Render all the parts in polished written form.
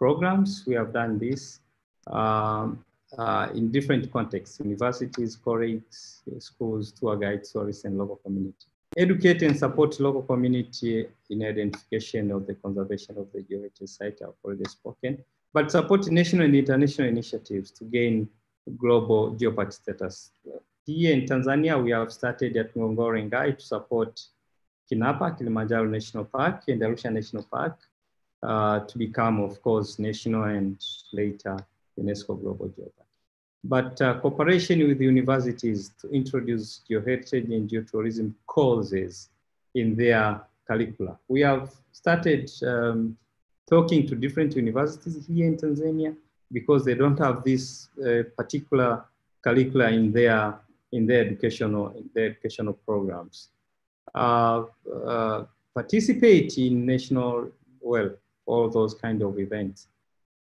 programs. We have done this in different contexts: universities, colleagues, schools, tour guides, tourists, and local community. Educate and support local community in identification of the conservation of the geoheritage site. I've already spoken, but support national and international initiatives to gain global geopark status. Here in Tanzania, we have started at Ngorongoro Ngai to support Kinapa, Kilimanjaro National Park, and Arusha National Park to become, of course, national and later UNESCO Global Geopark. But cooperation with universities to introduce geoheritage and geotourism courses in their curricula. We have started talking to different universities here in Tanzania because they don't have this particular curricula in their educational programs. Participate in national, all those kind of events,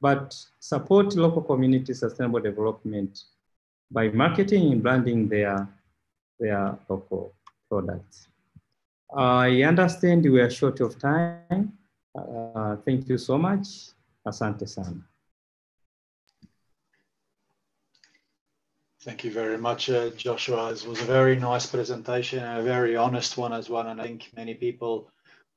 but support local community sustainable development by marketing and branding their local products. I understand we are short of time. Thank you so much. Asante sana. Thank you very much, Joshua. This was a very nice presentation and a very honest one as well. And I think many people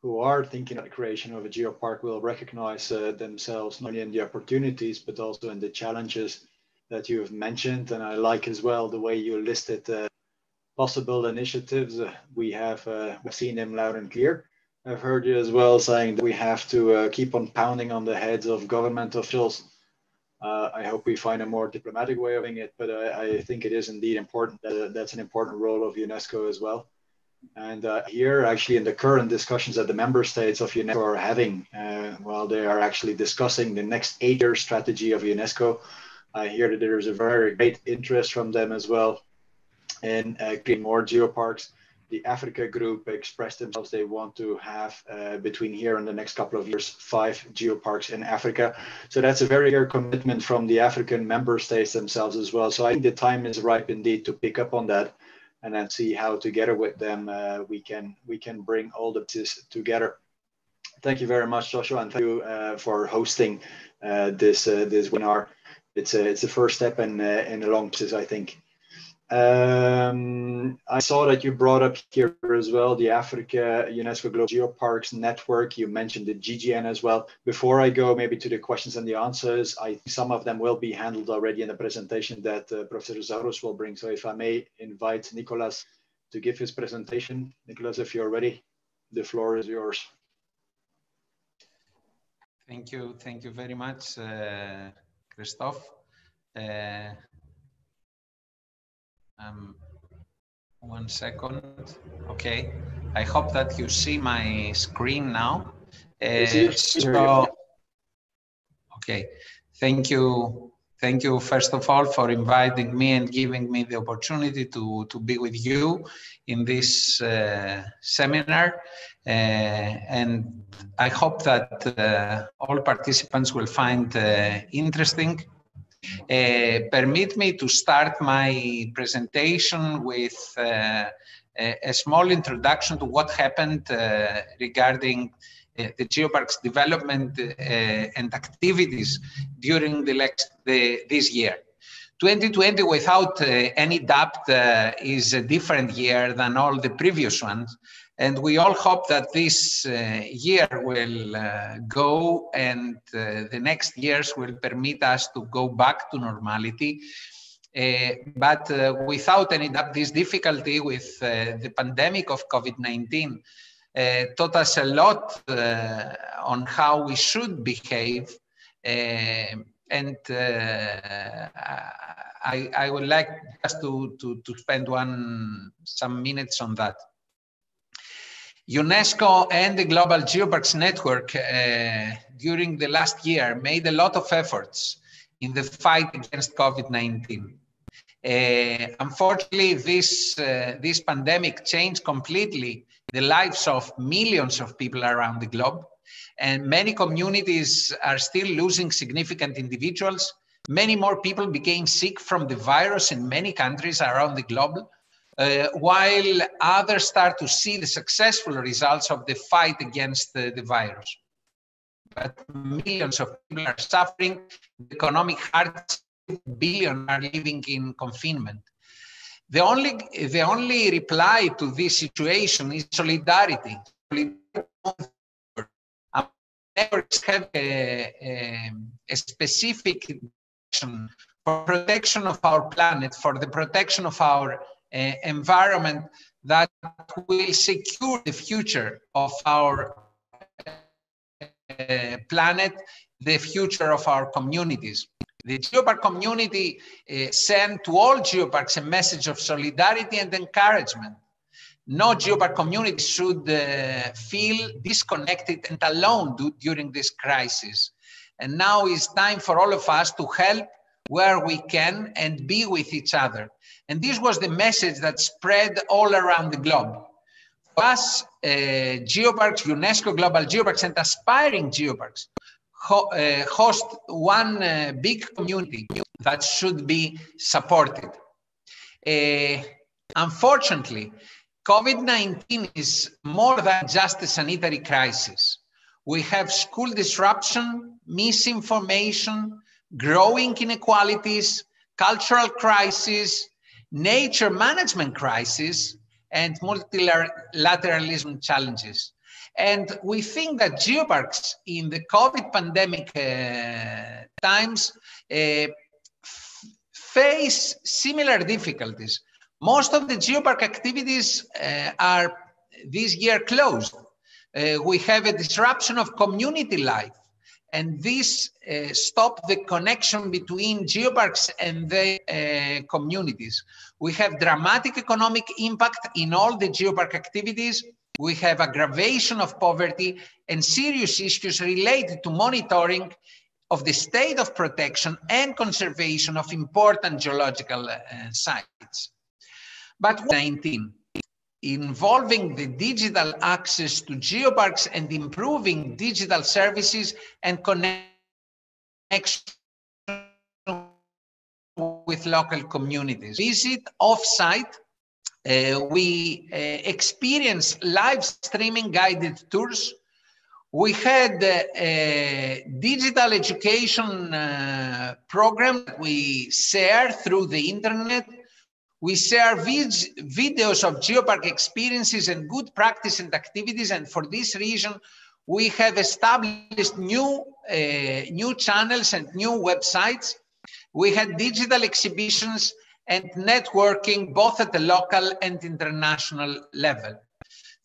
who are thinking of the creation of a geopark will recognize themselves not only in the opportunities, but also in the challenges that you have mentioned. And I like as well the way you listed possible initiatives. We've seen them loud and clear. I've heard you as well saying that we have to keep on pounding on the heads of government officials. I hope we find a more diplomatic way of doing it, but I think it is indeed important. That's an important role of UNESCO as well. And here, actually, in the current discussions that the member states of UNESCO are having, while they are actually discussing the next 8-year strategy of UNESCO, I hear that there is a very great interest from them as well in creating more geoparks. The Africa group expressed themselves, they want to have between here and the next couple of years, 5 geoparks in Africa. So that's a very clear commitment from the African member states themselves as well. So I think the time is ripe indeed to pick up on that and then see how together with them we can bring all the pieces together. Thank you very much, Joshua, and thank you for hosting this webinar. It's the first step in a long process, I think. I saw that you brought up here as well the Africa UNESCO Global Geoparks Network. You mentioned the GGN as well. Before I go maybe to the questions and the answers, I think some of them will be handled already in the presentation that Professor Zaros will bring. So if I may invite Nicolas to give his presentation. Nicolas, if you're ready, the floor is yours. Thank you very much, Christophe. One second. Okay, I hope that you see my screen now. Okay, thank you first of all for inviting me and giving me the opportunity to be with you in this seminar. And I hope that all participants will find interesting. Permit me to start my presentation with a small introduction to what happened regarding the geoparks development and activities during this year. 2020, without any doubt, is a different year than all the previous ones. And we all hope that this year will go and the next years will permit us to go back to normality. But without any doubt, this difficulty with the pandemic of COVID-19 taught us a lot on how we should behave. And I would like just to spend some minutes on that. UNESCO and the Global Geoparks Network during the last year made a lot of efforts in the fight against COVID-19. Unfortunately, this pandemic changed completely the lives of millions of people around the globe, and many communities are still losing significant individuals. Many more people became sick from the virus in many countries around the globe, while others start to see the successful results of the fight against the virus. but millions of people are suffering economic hardship. Billions are living in confinement. The only reply to this situation is solidarity. Our networks have a specific action for protection of our planet, for the protection of our environment that will secure the future of our planet, the future of our communities. The Geopark community sent to all geoparks a message of solidarity and encouragement. No geopark community should feel disconnected and alone during this crisis. And now it's time for all of us to help where we can and be with each other. And this was the message that spread all around the globe. For us, geoparks, UNESCO Global Geoparks and aspiring geoparks host one big community that should be supported. Unfortunately, COVID-19 is more than just a sanitary crisis. We have school disruption, misinformation, growing inequalities, cultural crisis, nature management crisis, and multilateralism challenges. And we think that geoparks in the COVID pandemic times face similar difficulties. Most of the geopark activities are this year closed. We have a disruption of community life, and this stopped the connection between geoparks and the communities. We have dramatic economic impact in all the geopark activities. We have aggravation of poverty and serious issues related to monitoring of the state of protection and conservation of important geological sites. But COVID-19, involving the digital access to geoparks and improving digital services and connection with local communities. Visit off-site. We experienced live streaming guided tours. We had a digital education program that we share through the internet. We share videos of geopark experiences and good practice and activities. And for this reason, we have established new channels and new websites. We had digital exhibitions and networking both at the local and international level.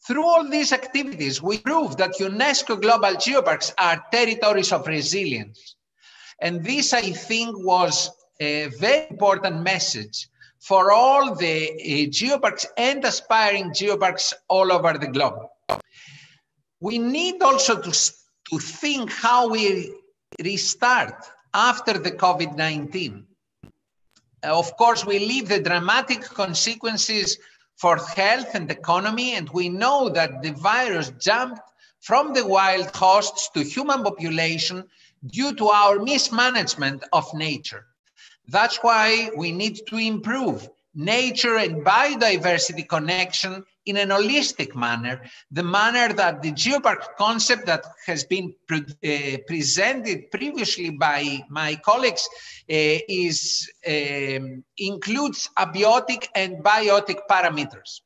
Through all these activities, we proved that UNESCO Global Geoparks are territories of resilience. And this, I think, was a very important message for all the geoparks and aspiring geoparks all over the globe. We need also to think how we restart after the COVID-19. Of course, we live the dramatic consequences for health and economy, and we know that the virus jumped from the wild hosts to human population due to our mismanagement of nature. That's why we need to improve nature and biodiversity connection in an holistic manner, the manner that the geopark concept that has been presented previously by my colleagues includes abiotic and biotic parameters.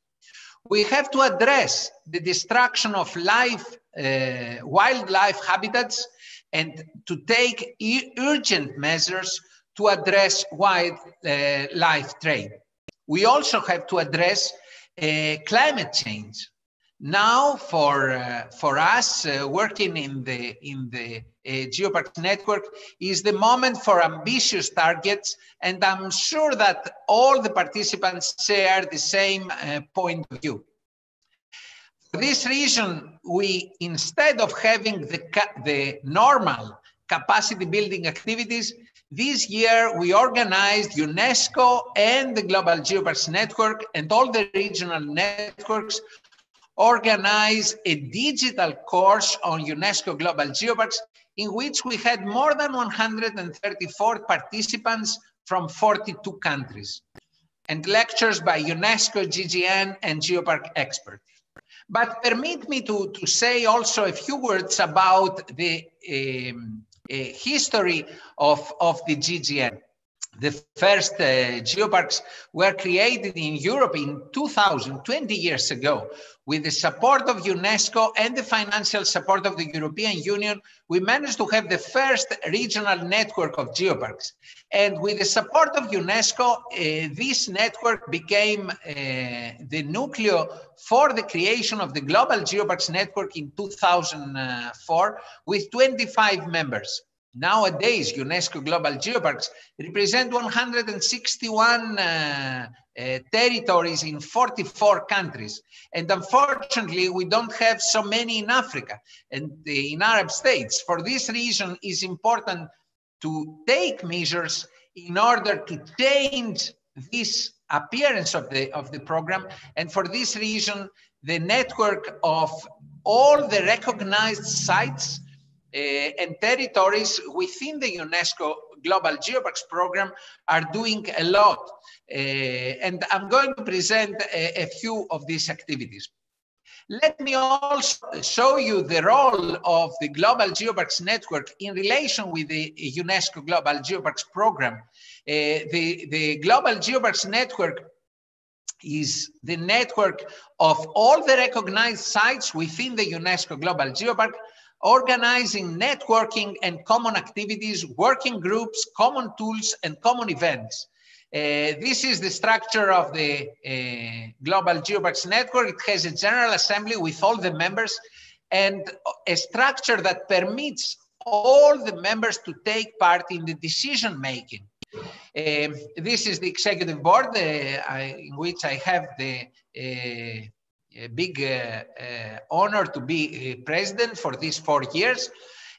We have to address the destruction of wildlife habitats and to take urgent measures to address wildlife trade. We also have to address climate change. Now, for us working in the Geoparks network is the moment for ambitious targets, and I'm sure that all the participants share the same point of view. For this reason, we, instead of having the normal capacity building activities, this year, we organized UNESCO and the Global Geoparks Network and all the regional networks organize a digital course on UNESCO Global Geoparks in which we had more than 134 participants from 42 countries and lectures by UNESCO, GGN, and Geopark experts. But permit me to say also a few words about the history of the GGN. The first geoparks were created in Europe in 2000, 20 years ago. With the support of UNESCO and the financial support of the European Union, we managed to have the first regional network of geoparks. And with the support of UNESCO, this network became the nucleus for the creation of the Global Geoparks Network in 2004 with 25 members. Nowadays, UNESCO Global Geoparks represent 161 territories in 44 countries. And unfortunately, we don't have so many in Africa and in Arab states. For this reason, it's important to take measures in order to change this appearance of the program. And for this reason, the network of all the recognized sites and territories within the UNESCO Global Geoparks program are doing a lot. And I'm going to present a few of these activities. Let me also show you the role of the Global Geoparks Network in relation with the UNESCO Global Geoparks program. The Global Geoparks Network is the network of all the recognized sites within the UNESCO Global Geopark, organizing networking and common activities, working groups, common tools, and common events. This is the structure of the Global Geoparks Network. It has a general assembly with all the members and a structure that permits all the members to take part in the decision making. This is the executive board in which I have the big honor to be president for these 4 years.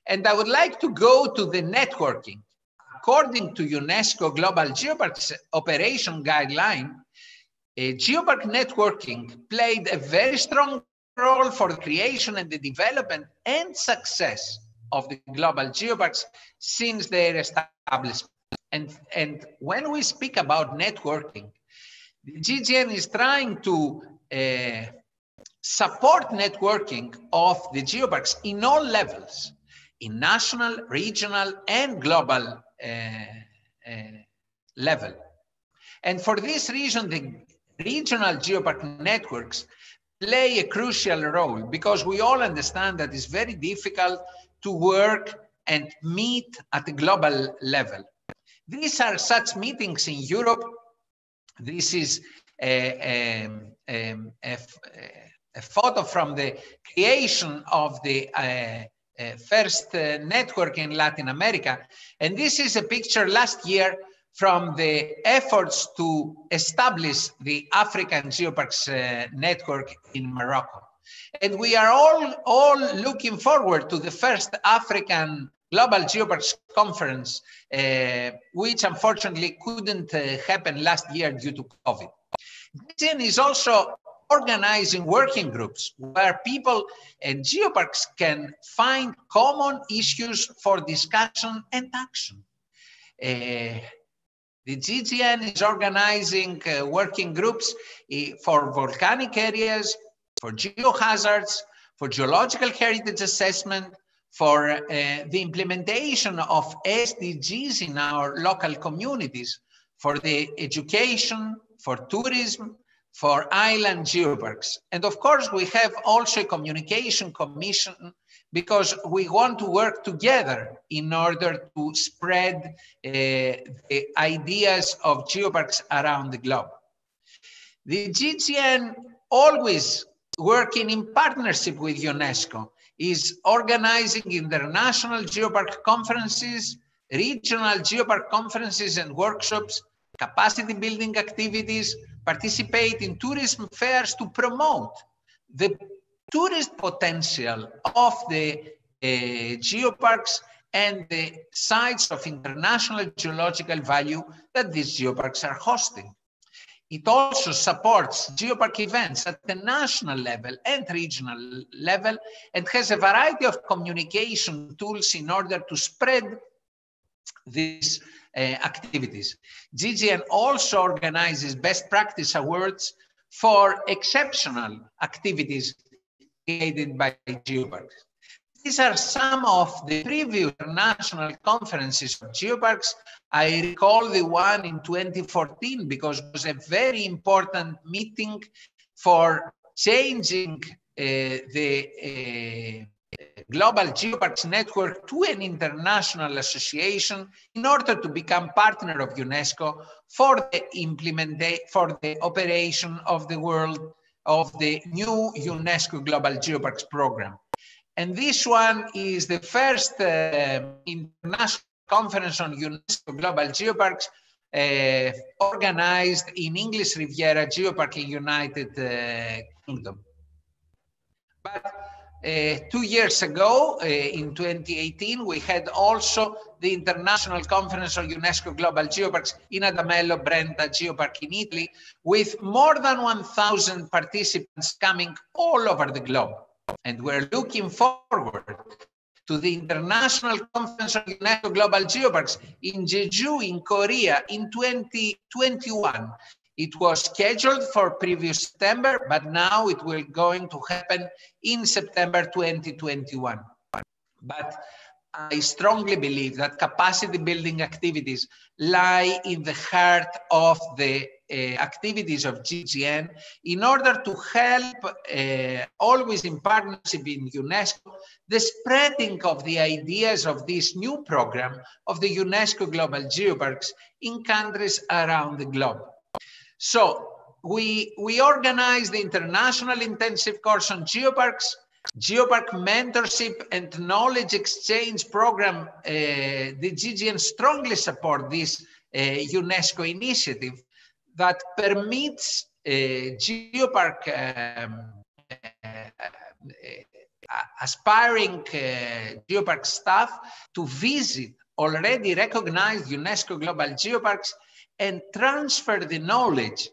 And I would like to go to the networking. According to UNESCO Global Geoparks Operation Guideline, geopark networking played a very strong role for the creation and the development and success of the global geoparks since their establishment. And when we speak about networking, the GGN is trying to support networking of the geoparks in all levels, in national, regional, and global level. And for this reason, the regional geopark networks play a crucial role, because we all understand that it's very difficult to work and meet at the global level. These are such meetings in Europe. This is a photo from the creation of the first network in Latin America. And this is a picture last year from the efforts to establish the African Geoparks network in Morocco. And we are all looking forward to the first African Global Geoparks Conference, which unfortunately couldn't happen last year due to COVID. GGN is also organizing working groups where people and geoparks can find common issues for discussion and action. The GGN is organizing working groups for volcanic areas, for geohazards, for geological heritage assessment, for the implementation of SDGs in our local communities, for the education, for tourism, for island geoparks. And of course, we have also a communication commission, because we want to work together in order to spread the ideas of geoparks around the globe. The GGN, always working in partnership with UNESCO, is organizing international geopark conferences, regional geopark conferences and workshops, capacity building activities, participate in tourism fairs to promote the tourist potential of the geoparks and the sites of international geological value that these geoparks are hosting. It also supports geopark events at the national level and regional level, and has a variety of communication tools in order to spread these activities. GGN also organizes best practice awards for exceptional activities created by Geoparks. These are some of the previous national conferences of Geoparks. I recall the one in 2014 because it was a very important meeting for changing the Global Geoparks Network to an international association in order to become partner of UNESCO for the operation of the world of the new UNESCO Global Geoparks program. And this one is the first international conference on UNESCO Global Geoparks organized in English Riviera Geopark in United Kingdom. But 2 years ago, in 2018, we had also the International Conference on UNESCO Global Geoparks in Adamello Brenta Geopark in Italy, with more than 1,000 participants coming all over the globe. And we're looking forward to the International Conference on UNESCO Global Geoparks in Jeju in Korea in 2021. It was scheduled for previous September, but now it will going to happen in September 2021. But I strongly believe that capacity building activities lie in the heart of the activities of GGN in order to help, always in partnership in UNESCO, the spreading of the ideas of this new program of the UNESCO Global Geoparks in countries around the globe. So we organize the International Intensive Course on Geoparks, Geopark Mentorship and Knowledge Exchange Program. The GGN strongly support this UNESCO initiative that permits Geopark aspiring Geopark staff to visit already recognized UNESCO Global Geoparks and transfer the knowledge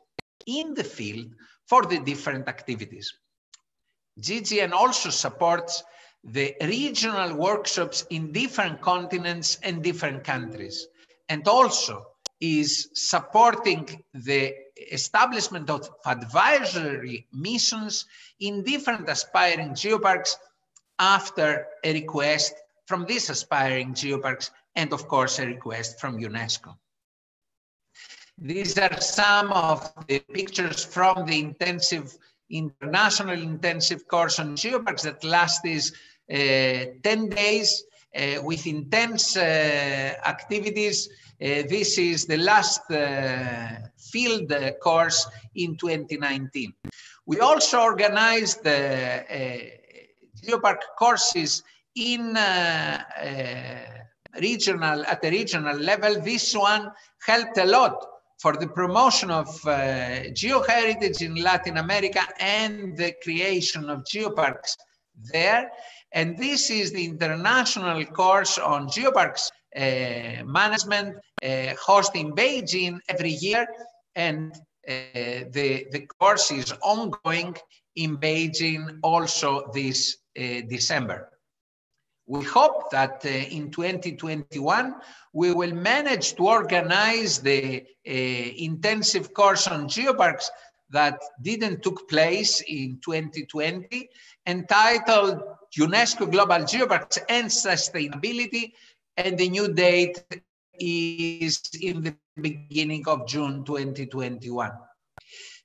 in the field for the different activities. GGN also supports the regional workshops in different continents and different countries, and also is supporting the establishment of advisory missions in different aspiring geoparks after a request from these aspiring geoparks, and of course a request from UNESCO. These are some of the pictures from the international intensive course on geoparks that lasts 10 days with intense activities. This is the last field course in 2019. We also organized geopark courses in at the regional level. This one helped a lot for the promotion of geoheritage in Latin America and the creation of geoparks there. And this is the international course on geoparks management, hosted in Beijing every year. And the course is ongoing in Beijing also this December. We hope that in 2021, we will manage to organize the intensive course on geoparks that didn't took place in 2020, entitled UNESCO Global Geoparks and Sustainability, and the new date is in the beginning of June 2021.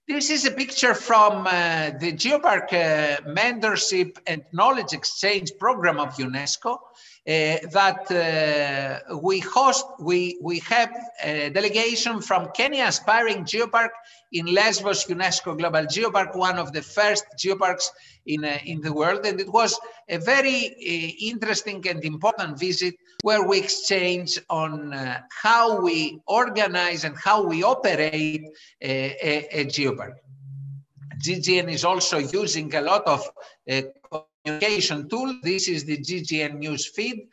This is a picture from the Geopark Mentorship and Knowledge Exchange Program of UNESCO that we host. We have a delegation from Kenya Aspiring Geopark in Lesbos UNESCO Global Geopark, one of the first geoparks in the world. And it was a very interesting and important visit where we exchange on how we organize and how we operate a geopark. GGN is also using a lot of communication tools. This is the GGN news feed.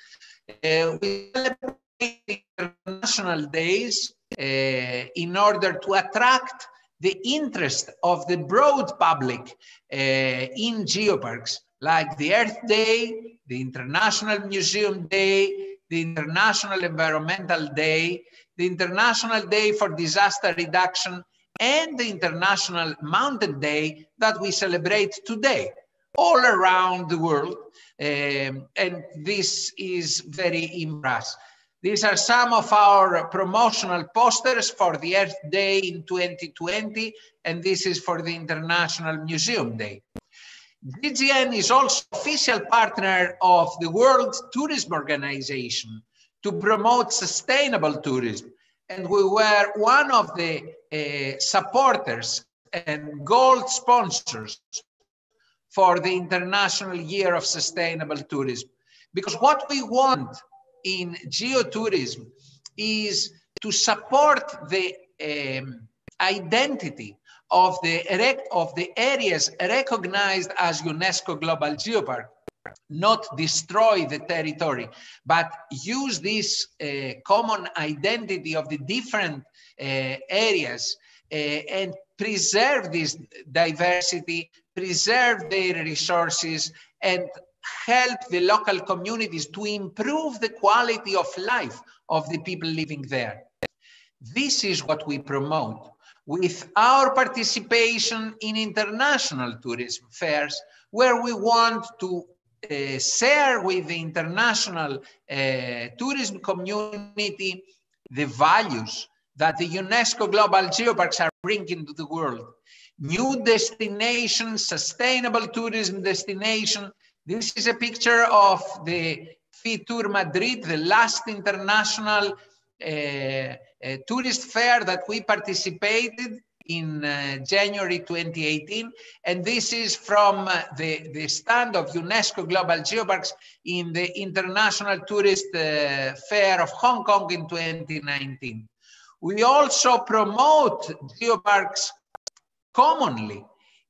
We celebrate international days in order to attract the interest of the broad public in geoparks, like the Earth Day, the International Museum Day, the International Environmental Day, the International Day for Disaster Reduction, and the International Mountain Day that we celebrate today, all around the world. And this is very impressive. These are some of our promotional posters for the Earth Day in 2020, and this is for the International Museum Day. GGN is also official partner of the World Tourism Organization to promote sustainable tourism. And we were one of the supporters and gold sponsors for the International Year of Sustainable Tourism. Because what we want in geotourism is to support the identity of the areas recognized as UNESCO Global Geopark, not destroy the territory, but use this common identity of the different areas and preserve this diversity, preserve their resources, and help the local communities to improve the quality of life of the people living there. This is what we promote. With our participation in international tourism fairs, where we want to share with the international tourism community the values that the UNESCO Global Geoparks are bringing to the world. New destinations, sustainable tourism destination. This is a picture of the FITUR Madrid, the last international tourist fair that we participated in January 2018. And this is from the stand of UNESCO Global Geoparks in the International Tourist Fair of Hong Kong in 2019. We also promote geoparks commonly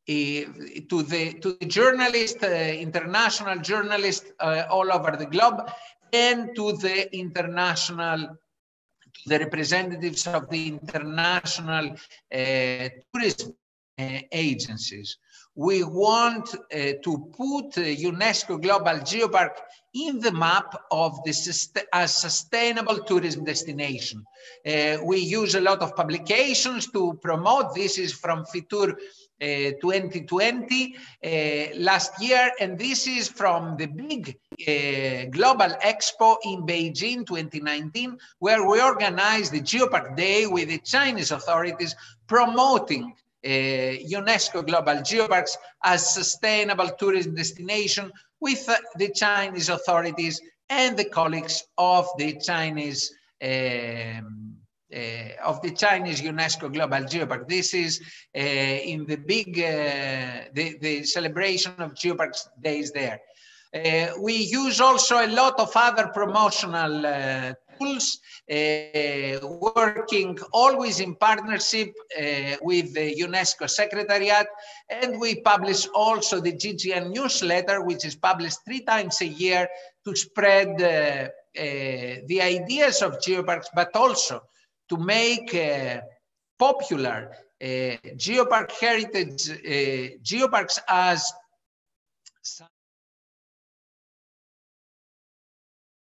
to the journalists, international journalists all over the globe, and to the international, the representatives of the international tourism agencies. We want to put UNESCO Global Geopark in the map of as sustainable tourism destination. We use a lot of publications to promote. This is from FITUR 2020 last year, and this is from the big Global Expo in Beijing 2019, where we organized the Geopark Day with the Chinese authorities promoting UNESCO Global Geoparks as sustainable tourism destination with the Chinese authorities and the colleagues of the Chinese UNESCO Global Geopark. This is in the big, the celebration of Geoparks days there. We use also a lot of other promotional tools, working always in partnership with the UNESCO Secretariat, and we publish also the GGN newsletter, which is published 3 times a year to spread the ideas of geoparks, but also to make popular geopark heritage, geoparks as